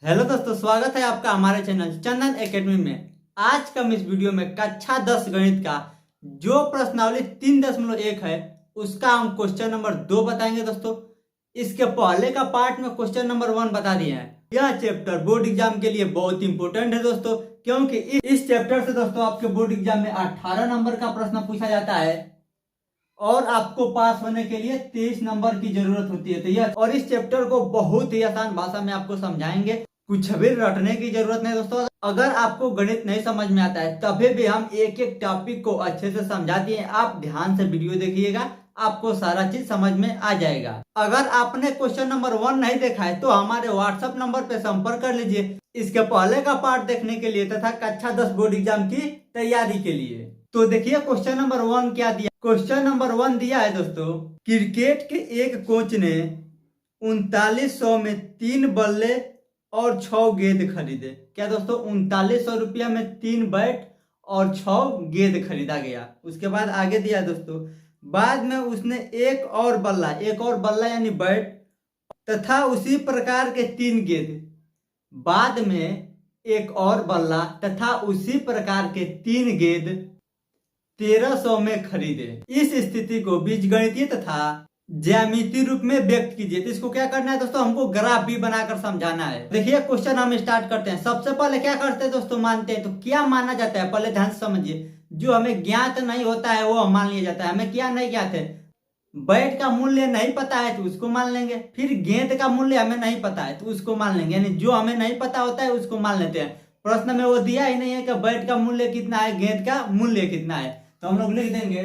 Hello दोस्तों, स्वागत है आपका हमारे चैनल चंदन एकेडमी में। आज का हम इस वीडियो में कक्षा 10 गणित का जो प्रश्नावली 3.1 है उसका हम क्वेश्चन नंबर 2 बताएंगे दोस्तों। इसके पहले का पार्ट में क्वेश्चन नंबर 1 बता दिए हैं। यह चैप्टर बोर्ड एग्जाम के लिए बहुत इंपॉर्टेंट है दोस्तों, क्योंकि इस चैप्टर से दोस्तों आपके बोर्ड एग्जाम में 18 नंबर का प्रश्न पूछा जाता है और आपको पास होने के लिए 23 नंबर की जरूरत होती है। तो यह और इस चैप्टर को बहुत ही आसान भाषा में आपको समझाएंगे, कुछ भी रटने की जरूरत नहीं दोस्तों। अगर आपको गणित नहीं समझ में आता है तभी भी हम एक एक टॉपिक को अच्छे से समझा दिए। आप ध्यान से वीडियो देखिएगा, आपको सारा चीज समझ में आ जाएगा। अगर आपने क्वेश्चन नंबर 1 नहीं देखा है तो हमारे व्हाट्सएप नंबर पे संपर्क कर लीजिए इसके पहले का पार्ट देखने के लिए तथा कक्षा 10 बोर्ड एग्जाम की तैयारी के लिए। तो देखिए क्वेश्चन नंबर 1 क्या दिया। क्वेश्चन नंबर 1 दिया है दोस्तों, क्रिकेट के एक कोच ने 3900 में 3 बल्ले और 6 गेंद खरीदे। क्या दोस्तों, 3900 रुपया में 3 बैट और 6 गेंद खरीदा गया। उसके बाद आगे दिया दोस्तों, बाद में उसने एक और बल्ला यानी बैट तथा उसी प्रकार के 3 गेंद, बाद में एक और बल्ला तथा उसी प्रकार के 3 गेंद 1300 में खरीदे। इस स्थिति को बीजगणितीय तथा ज्यामितीय रूप में व्यक्त कीजिए। तो इसको क्या करना है दोस्तों, हमको ग्राफ भी बनाकर समझाना है। देखिए क्वेश्चन हम स्टार्ट करते हैं। सबसे पहले क्या करते हैं दोस्तों, मानते हैं। तो क्या माना जाता है पहले ध्यान से समझिए। जो हमें ज्ञात नहीं होता है वो मान लिया जाता है। हमें क्या नहीं ज्ञात है, बैट का मूल्य नहीं पता है तो उसको मान लेंगे। फिर गेंद का मूल्य हमें नहीं पता है तो उसको मान लेंगे, यानी जो हमें नहीं पता होता है उसको मान लेते हैं। प्रश्न में वो दिया ही नहीं है कि बैट का मूल्य कितना है, गेंद का मूल्य कितना है, तो हम लोग लिख देंगे।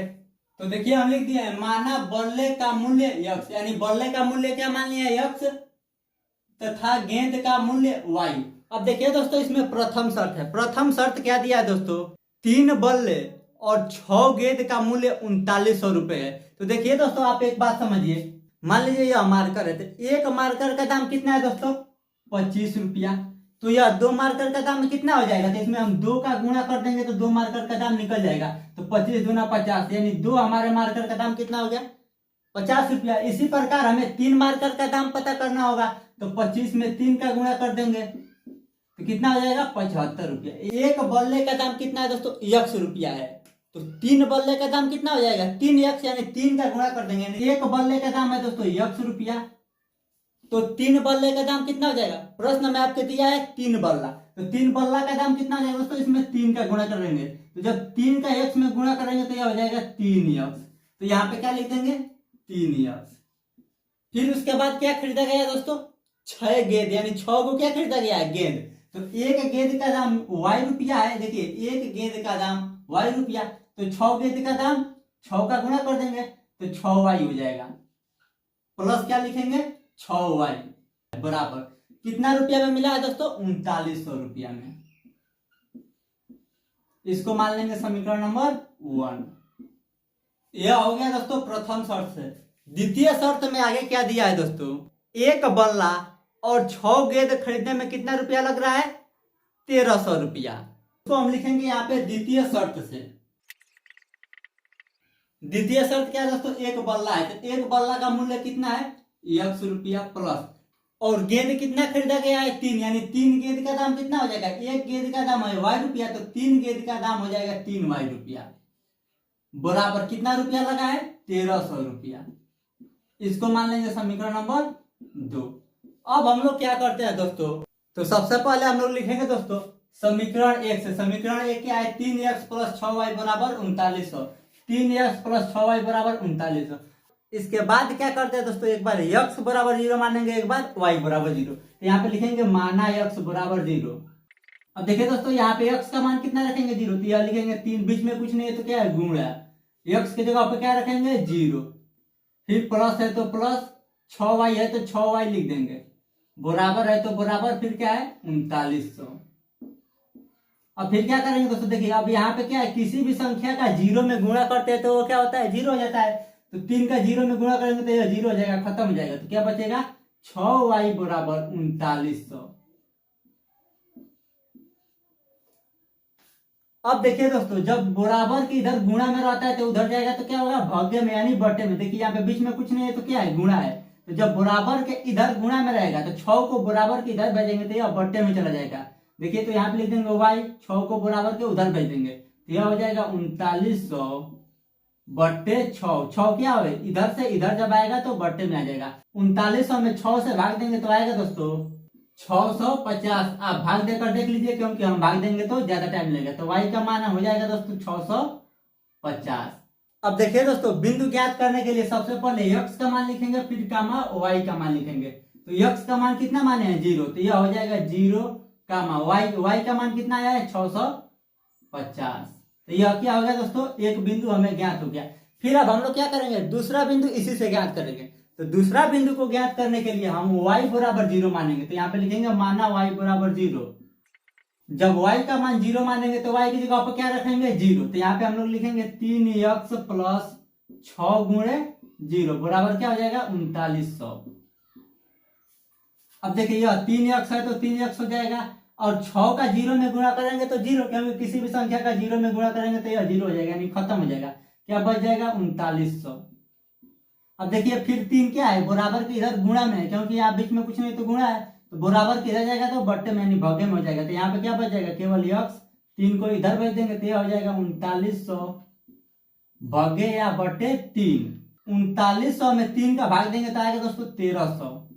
तो देखिए हम लिख दिए हैं, माना बल्ले का मूल्य x, यानी बल्ले का मूल्य क्या मान लिया x तथा गेंद का मूल्य y। अब देखिए दोस्तों इसमें प्रथम शर्त है। प्रथम शर्त क्या दिया है दोस्तों, 3 बल्ले और 6 गेंद का मूल्य 3900 रुपए है। तो देखिए दोस्तों आप एक बात समझिए, मान लीजिए यह मार्कर है तो एक मार्कर का दाम कितना है दोस्तों, 25 रुपया। तो यह 2 मार्कर का दाम कितना हो जाएगा, तो इसमें हम 2 का गुणा कर देंगे तो 2 मार्कर का दाम निकल जाएगा। तो 25 दूना 50, यानी 2 हमारे मार्कर का दाम कितना हो गया, 50 रुपया। इसी प्रकार हमें 3 मार्कर का दाम पता करना होगा, तो 25 में 3 का गुणा कर देंगे तो कितना हो जाएगा, 75 रुपया। एक बल्ले का दाम कितना है दोस्तों, x रुपया है। तो 3 बल्ले का दाम कितना हो जाएगा, 3x, यानी 3 का गुणा कर देंगे। एक बल्ले का दाम है दोस्तों x रुपया, तो 3 बल्ले का दाम कितना हो जाएगा। प्रश्न में आपके दिया है 3 बल्ला, तो 3 बल्ला का दाम कितना हो जाएगा दोस्तों, इसमें 3 का गुणा करेंगे। तो जब 3 का x में गुणा करेंगे तो यह हो जाएगा 3x। तो यहाँ पे क्या लिख देंगे, 3x। फिर उसके बाद क्या खरीदा गया दोस्तों, 6 गेंद, यानी 6 को क्या खरीदा गया है, गेंद। तो एक गेंद का दाम y रुपया है। देखिए एक गेंद का दाम y रुपया, तो 6 गेंद का दाम 6 का गुणा कर देंगे तो 6y हो जाएगा। प्लस क्या लिखेंगे, 6y बराबर कितना रुपया में मिला है दोस्तों, 3900 रुपया में। इसको मान लेंगे समीकरण नंबर 1। यह हो गया दोस्तों प्रथम शर्त से। द्वितीय शर्त में आगे क्या दिया है दोस्तों, एक बल्ला और 6 गेंद खरीदने में कितना रुपया लग रहा है, 1300 रुपया। तो हम लिखेंगे यहाँ पे द्वितीय शर्त से। द्वितीय शर्त क्या है दोस्तों, एक बल्ला है तो एक बल्ला का मूल्य कितना है, x रुपया प्लस, और गेंद कितना खरीदा गया है, 3, यानी 3 गेंद का दाम कितना हो जाएगा, एक गेंद का दाम है y रुपया, तो 3 गेंद का दाम हो जाएगा 3y रुपया, बराबर कितना रुपया लगा है, 1300 रुपया। इसको मान लेंगे समीकरण नंबर 2। अब हम लोग क्या करते हैं दोस्तों, तो सबसे पहले हम लोग लिखेंगे दोस्तों समीकरण 1 से। समीकरण 1 क्या है, 3x प्लस 6y बराबर 3900। 3x प्लस 6y बराबर 3900। इसके बाद क्या करते हैं दोस्तों, एक बार x बराबर 0 मानेंगे, एक बार y बराबर 0। तो यहाँ पे लिखेंगे माना x बराबर 0। अब देखिए दोस्तों यहाँ पे x का मान कितना रखेंगे, 0, तो यह लिखेंगे 3, बीच में कुछ नहीं है तो क्या है, गुण है। x की जगह पे क्या रखेंगे, 0। फिर प्लस है तो प्लस, 6y है तो 6y लिख देंगे, बराबर है तो बराबर, फिर क्या है 3900। अब फिर क्या करेंगे दोस्तों, देखिए अब यहाँ पे क्या है, किसी भी संख्या का 0 में गुणा करते हैं तो वो क्या होता है, 0 हो जाता है। तो 3 का 0 में गुणा करेंगे तो यह 0 हो जाएगा, खत्म हो जाएगा। तो क्या बचेगा, 6y बराबर 3900। अब देखिए दोस्तों जब बराबर की इधर गुणा में रहता है तो उधर जाएगा तो क्या होगा, भाग्य में यानी बटे में। देखिए यहाँ पे बीच में कुछ नहीं है तो क्या है, गुणा है। तो जब बराबर के इधर गुणा में रहेगा तो 6 को बराबर के इधर भेजेंगे तो यह बट्टे में चला जाएगा। देखिए तो यहाँ पे लिख देंगे y, 6 को बराबर के उधर भेज देंगे तो यह हो जाएगा 3900 बट्टे 6। 6 क्या हो इधर से इधर जब आएगा तो बट्टे में आ जाएगा। 3900 में 6 से भाग देंगे तो आएगा दोस्तों 650। आप भाग देकर देख लीजिए क्योंकि हम भाग देंगे तो ज्यादा टाइम लगेगा। तो y का मान हो जाएगा दोस्तों 650। अब देखिए दोस्तों बिंदु ज्ञात करने के लिए सबसे पहले x का मान लिखेंगे फिर कामा y का मान लिखेंगे। तो x का मान कितना माने हैं 0 तो यह हो जाएगा 0 कामा y का मान कितना आया है 650। तो यह क्या हो गया दोस्तों एक बिंदु हमें ज्ञात हो गया। फिर अब हम लोग क्या करेंगे दूसरा बिंदु इसी से ज्ञात करेंगे। तो दूसरा बिंदु को ज्ञात करने के लिए हम y बराबर 0 मानेंगे। तो यहाँ पे लिखेंगे माना y बराबर 0। जब y का मान 0 मानेंगे तो y की जगह पर क्या रखेंगे 0। तो यहाँ पे हम लोग लिखेंगे 3x प्लस 6 गुणे 0 बराबर क्या हो जाएगा 3900। अब देखिए यह 3x है तो 3x हो जाएगा और 6 का 0 में गुणा करेंगे तो 0 क्योंकि किसी भी संख्या का 0 में गुणा करेंगे तो यह 0 हो जाएगा यानी खत्म हो जाएगा। क्या बच जाएगा 3900। अब देखिए फिर 3 क्या है बराबर के इधर गुणा में है क्योंकि यहाँ बीच में कुछ नहीं तो गुणा है तो बराबर के इधर जाएगा तो बट्टे में यानी भगे में हो जाएगा। तो यहाँ पे क्या बच जाएगा केवल x 3 को इधर भेज देंगे तो यह हो जाएगा 3900 भगे या बट्टे 3। 3900 में 3 का भाग देंगे तो आएगा दोस्तों 1300।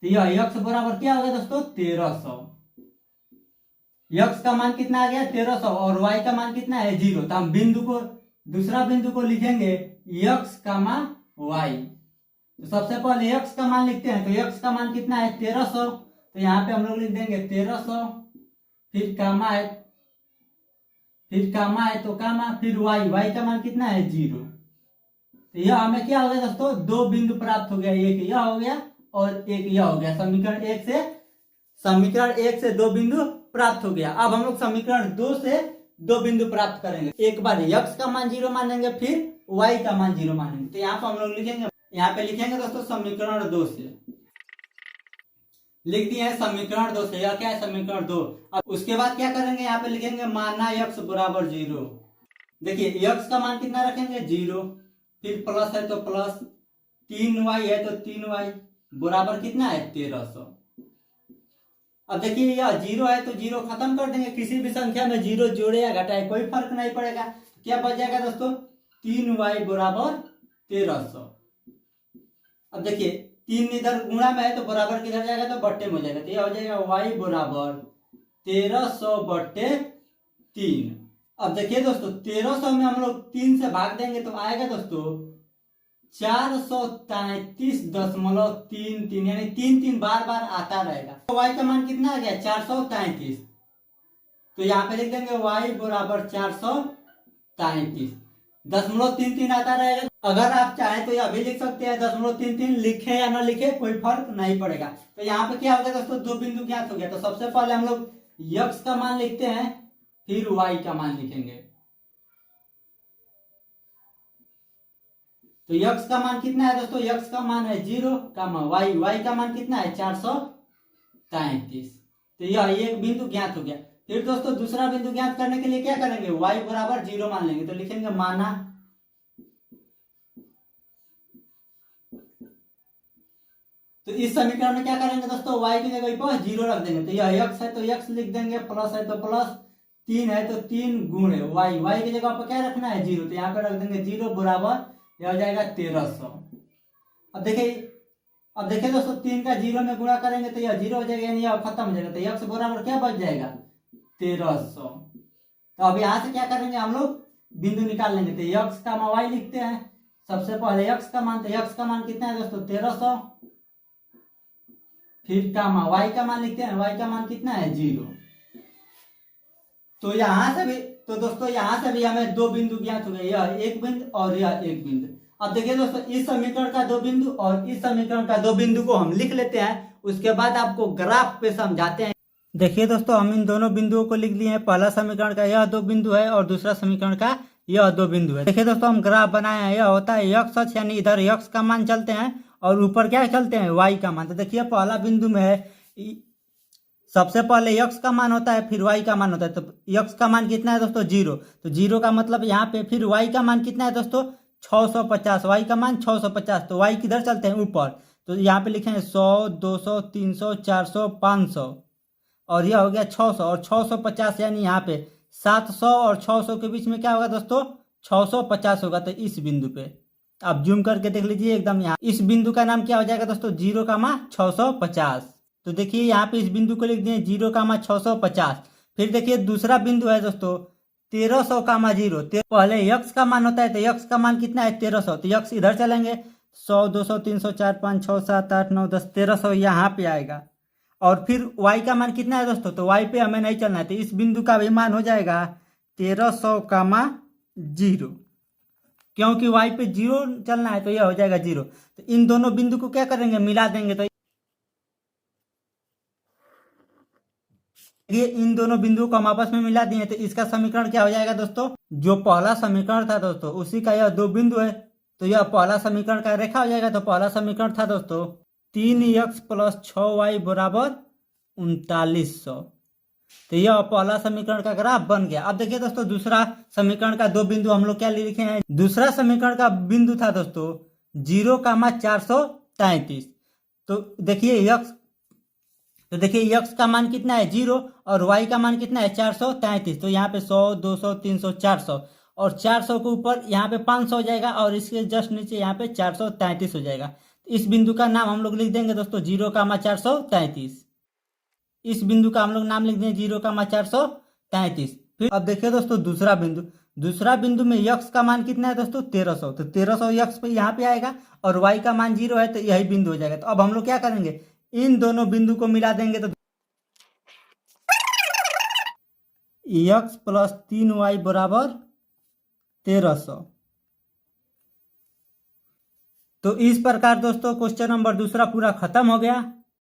तो यह x बराबर क्या हो गया दोस्तों 1300। x का मान कितना आ गया 1300 और y का मान कितना है 0। तो हम बिंदु को दूसरा बिंदु को लिखेंगे x कामा y। तो सबसे पहले x का मान लिखते हैं तो x का मान कितना है 1300। तो यहाँ पे हम लोग लिख देंगे 1300 फिर कामा है तो कामा फिर y का मान कितना है 0। तो यह हमें क्या हो गया दोस्तों दो बिंदु प्राप्त हो गया। एक यह हो गया और एक यह हो गया। समीकरण एक से दो बिंदु प्राप्त हो गया। अब हम लोग समीकरण 2 से दो बिंदु प्राप्त करेंगे। एक बार x का मान 0 मानेंगे फिर y का मान 0 मानेंगे। तो यहाँ पर हम लोग लिखेंगे यहाँ पे लिखेंगे दोस्तों समीकरण 2 से लिख दिए हैं समीकरण 2 से। यह क्या है समीकरण 2। अब उसके बाद क्या करेंगे यहाँ पे लिखेंगे माना x बराबर 0। देखिए x का मान कितना रखेंगे 0 फिर प्लस है तो प्लस 3y है तो 3y बराबर कितना है 1300। अब देखिए यह 0 है तो 0 खत्म कर देंगे। किसी भी संख्या में 0 जोड़े या घटाए कोई फर्क नहीं पड़ेगा। क्या बच जाएगा दोस्तों 3y बराबर 1300। अब देखिए 3 इधर गुणा में है तो बराबर किधर जाएगा तो बट्टे में हो जाएगा। तो यह हो जाएगा y बराबर 1300 बट्टे 3। अब देखिए दोस्तों 1300 में हम लोग 3 से भाग देंगे तो आएगा दोस्तों 433.33 यानी 3 बार बार आता रहेगा। तो y का मान कितना आ गया 433। तो यहाँ पे लिख देंगे y बराबर 433। 0.33 आता रहेगा। अगर आप चाहें तो यह भी लिख सकते हैं 0.33 लिखे या ना लिखे कोई फर्क नहीं पड़ेगा। तो यहाँ पे क्या हो गया दोस्तों दो बिंदु ज्ञात हो गया। तो सबसे पहले हम लोग x का मान लिखते हैं फिर y का मान लिखेंगे। तो x का मान कितना है दोस्तों x का मान है 0 कामा y का मान कितना है 433। तो यह एक बिंदु ज्ञात हो गया। फिर दोस्तों दूसरा बिंदु ज्ञात करने के लिए क्या करेंगे y बराबर 0 मान लेंगे। तो लिखेंगे माना तो इस समीकरण में क्या करेंगे दोस्तों y की जगह पर 0 रख देंगे। तो यह x है तो x लिख देंगे प्लस है तो प्लस 3 है तो 3 गुणे y की जगह पर क्या रखना है 0। तो यहाँ पे रख देंगे 0 बराबर यह हो जाएगा 1300। अब देखिए दोस्तों 3 का 0 में गुणा करेंगे तो यह 0 हो जाएगा यानी यह खत्म हो जाएगा। तो x बराबर क्या बच जाएगा 1300। तो अब यहाँ से क्या करेंगे हम लोग बिंदु निकाल लेंगे। तो x का मान y लिखते हैं। सबसे पहले x का मान कितना है दोस्तों 1300 फिर कामा y का मान लिखते हैं। y का मान कितना है 0। तो यहाँ से भी दोस्तों यहाँ से भी हमें दो बिंदु ज्ञात हो गए यह एक बिंदु और यह एक बिंदु। अब देखिए दोस्तों इस समीकरण का दो बिंदु और इस समीकरण का दो बिंदु को हम लिख लेते हैं। उसके बाद आपको ग्राफ पे समझाते हैं। देखिए दोस्तों हम इन दोनों बिंदुओं को लिख लिए हैं। पहला समीकरण का यह दो बिंदु है और दूसरा समीकरण का यह दो बिंदु है। देखिए दोस्तों हम ग्राफ बनाए हैं। यह होता है x अक्ष यानी इधर x का मान चलते हैं और ऊपर क्या चलते हैं y का मान। तो देखिए पहला बिंदु में है सबसे पहले x का मान होता है फिर y का मान होता है। तो x का मान कितना है दोस्तों 0। तो 0 का मतलब यहाँ पे फिर y का मान कितना है दोस्तों 650, वाई का मान 650, तो वाई किधर चलते हैं ऊपर, तो यहाँ पे लिखे हैं 100, 200, 300, 400, 500, और यह हो गया 600, और 650 यानी यहाँ पे 700 और 600 के बीच में क्या होगा दोस्तों, 650 होगा। तो इस बिंदु पे आप जूम करके देख लीजिए एकदम, यहाँ इस बिंदु का नाम क्या हो जाएगा दोस्तों, 0,650। तो देखिए यहाँ पे इस बिंदु को लिख दिए 0,650। फिर देखिए दूसरा बिंदु है दोस्तों 1300,0। पहले यक्स का मान होता है, तो यक्स का मान कितना है 1300, तो यक्स इधर चलेंगे 100, 200, 300, 4, 5, 6, 7, 8, 9, 10, 1300 यहाँ पे आएगा। और फिर वाई का मान कितना है दोस्तों, तो वाई पे हमें नहीं चलना है, तो इस बिंदु का भी मान हो जाएगा 1300,0, क्योंकि वाई पे 0 चलना है, तो यह हो जाएगा 0। तो इन दोनों बिंदु को क्या करेंगे, मिला देंगे। तो ये इन दोनों बिंदुओं को हम आपस में मिला दिए, तो इसका समीकरण क्या हो जाएगा दोस्तों, जो पहला समीकरण था दोस्तों उसी का यह दो बिंदु है, तो यह पहला समीकरण का रेखा हो जाएगा। तो पहला समीकरण था दोस्तों 3x + 6y = 3900। तो यह पहला समीकरण का ग्राफ बन गया। अब देखिए दोस्तों दूसरा समीकरण का दो बिंदु हम लोग क्या लिखे हैं, दूसरा समीकरण का बिंदु था दोस्तों 0,433। तो देखिए यक्स का मान कितना है 0, और वाई का मान कितना है 433। तो यहाँ पे 100, 200, 300, 400, और 400 के ऊपर यहाँ पे 500 हो जाएगा, और इसके जस्ट नीचे यहाँ पे 433 हो जाएगा। इस बिंदु का नाम हम लोग लिख देंगे दोस्तों 0,433। इस बिंदु का हम लोग नाम लिख देंगे 0,433। फिर अब देखिए दोस्तों दूसरा बिंदु में यक्स का मान कितना है दोस्तों 1300, तो 1300 यक्स पे यहाँ पे आएगा, और वाई का मान 0 है, तो यही बिंदु हो जाएगा। तो अब हम लोग क्या करेंगे, इन दोनों बिंदु को मिला देंगे, तो x + 3y = 1300। तो इस प्रकार दोस्तों क्वेश्चन नंबर दूसरा पूरा खत्म हो गया।